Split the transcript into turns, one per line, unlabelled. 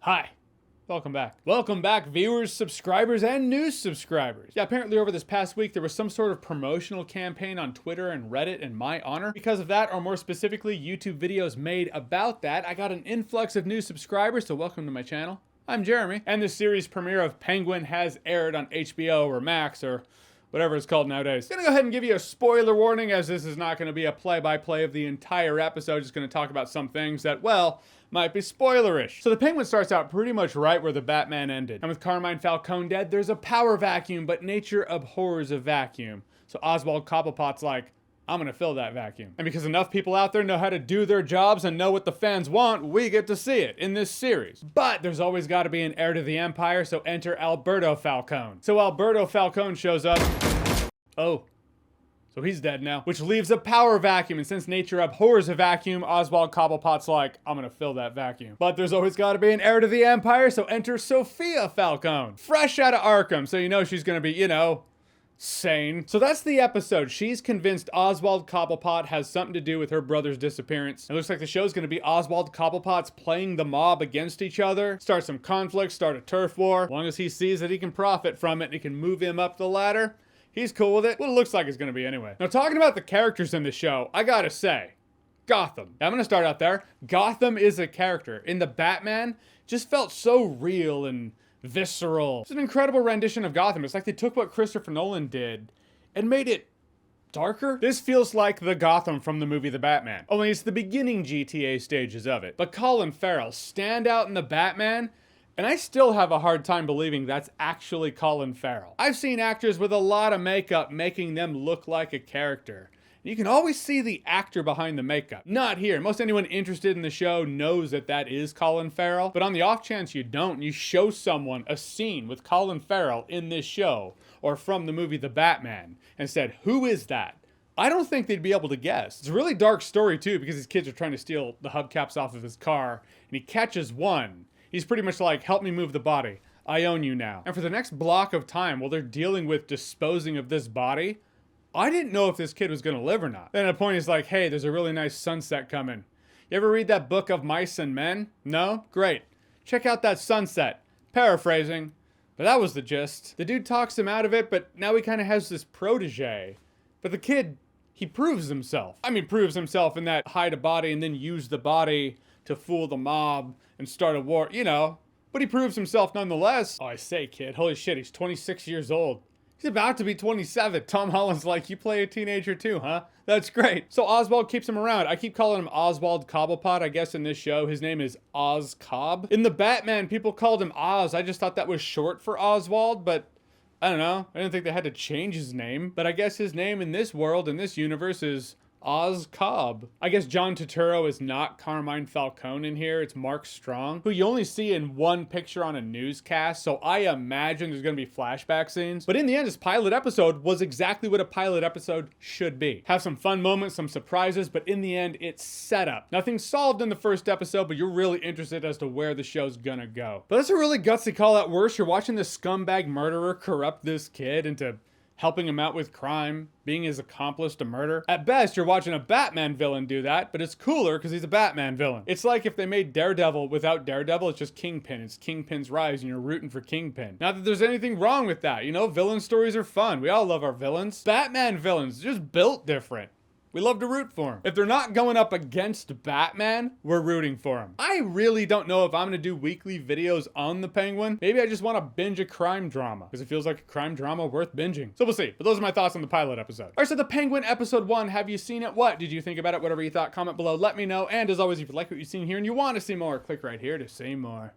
Hi. Welcome back. Welcome back, viewers, subscribers, and new subscribers. Yeah, apparently over this past week, there was some sort of promotional campaign on Twitter and Reddit in my honor. Because of that, or more specifically, YouTube videos made about that, I got an influx of new subscribers, so welcome to my channel. I'm Jeremy, and the series premiere of Penguin has aired on HBO or Max or whatever it's called nowadays. Gonna go ahead and give you a spoiler warning, as this is not gonna be a play-by-play of the entire episode, just gonna talk about some things that, well, might be spoilerish. So the Penguin starts out pretty much right where the Batman ended. And with Carmine Falcone dead, there's a power vacuum, but nature abhors a vacuum. So Oswald Cobblepot's like, I'm gonna fill that vacuum. And because enough people out there know how to do their jobs and know what the fans want, we get to see it in this series. But there's always gotta be an heir to the empire, so enter Alberto Falcone. So Alberto Falcone shows up. Oh. So he's dead now, which leaves a power vacuum, and since nature abhors a vacuum, Oswald Cobblepot's like, I'm gonna fill that vacuum. But there's always gotta be an heir to the empire, so enter Sophia Falcone. Fresh out of Arkham, so you know she's gonna be, sane. So that's the episode. She's convinced Oswald Cobblepot has something to do with her brother's disappearance. It looks like the show's gonna be Oswald Cobblepot's playing the mob against each other, start some conflict, start a turf war. As long as he sees that he can profit from it and he can move him up the ladder, he's cool with it. What it looks like it's gonna be anyway. Now, talking about the characters in the show, I gotta say, Gotham. I'm gonna start out there. Gotham is a character. In the Batman, just felt so real and visceral. It's an incredible rendition of Gotham. It's like they took what Christopher Nolan did and made it darker. This feels like the Gotham from the movie The Batman. Only it's the beginning GTA stages of it. But Colin Farrell, stand out in the Batman, and I still have a hard time believing that's actually Colin Farrell. I've seen actors with a lot of makeup making them look like a character. You can always see the actor behind the makeup. Not here. Most anyone interested in the show knows that that is Colin Farrell. But on the off chance you don't, you show someone a scene with Colin Farrell in this show or from the movie The Batman and said, who is that? I don't think they'd be able to guess. It's a really dark story too, because these kids are trying to steal the hubcaps off of his car and he catches one. He's pretty much like, help me move the body. I own you now. And for the next block of time, while they're dealing with disposing of this body, I didn't know if this kid was gonna live or not. Then at a point he's like, hey, there's a really nice sunset coming. You ever read that book of Mice and Men? No? Great. Check out that sunset. Paraphrasing. But that was the gist. The dude talks him out of it, but now he kind of has this protege. But the kid, he proves himself. I mean, proves himself in that hide a body and then use the body to fool the mob and start a war, but he proves himself nonetheless. Oh, I say, kid, holy shit, he's 26 years old. He's about to be 27. Tom Holland's like, you play a teenager too, huh? That's great. So Oswald keeps him around. I keep calling him Oswald Cobblepot, I guess in this show. His name is Oz Cobb. In the Batman, people called him Oz. I just thought that was short for Oswald, but I don't know. I didn't think they had to change his name. But I guess his name in this world, in this universe, is Oz Cobb. I guess John Turturro is not Carmine Falcone in here. It's Mark Strong, who you only see in one picture on a newscast, so I imagine there's gonna be flashback scenes. But in the end, this pilot episode was exactly what a pilot episode should be. Have some fun moments, some surprises, but in the end, it's set up. Nothing's solved in the first episode, but you're really interested as to where the show's gonna go. But that's a really gutsy call at worst. You're watching this scumbag murderer corrupt this kid into helping him out with crime, being his accomplice to murder. At best, you're watching a Batman villain do that, but it's cooler because he's a Batman villain. It's like if they made Daredevil without Daredevil, it's just Kingpin. It's Kingpin's rise and you're rooting for Kingpin. Not that there's anything wrong with that. Villain stories are fun. We all love our villains. Batman villains, just built different. We love to root for him. If they're not going up against Batman, we're rooting for him. I really don't know if I'm gonna do weekly videos on the Penguin. Maybe I just want to binge a crime drama because it feels like a crime drama worth binging. So we'll see. But those are my thoughts on the pilot episode. All right, so the Penguin episode 1, have you seen it? What did you think about it? Whatever you thought, comment below, let me know. And as always, if you like what you've seen here and you want to see more, click right here to see more.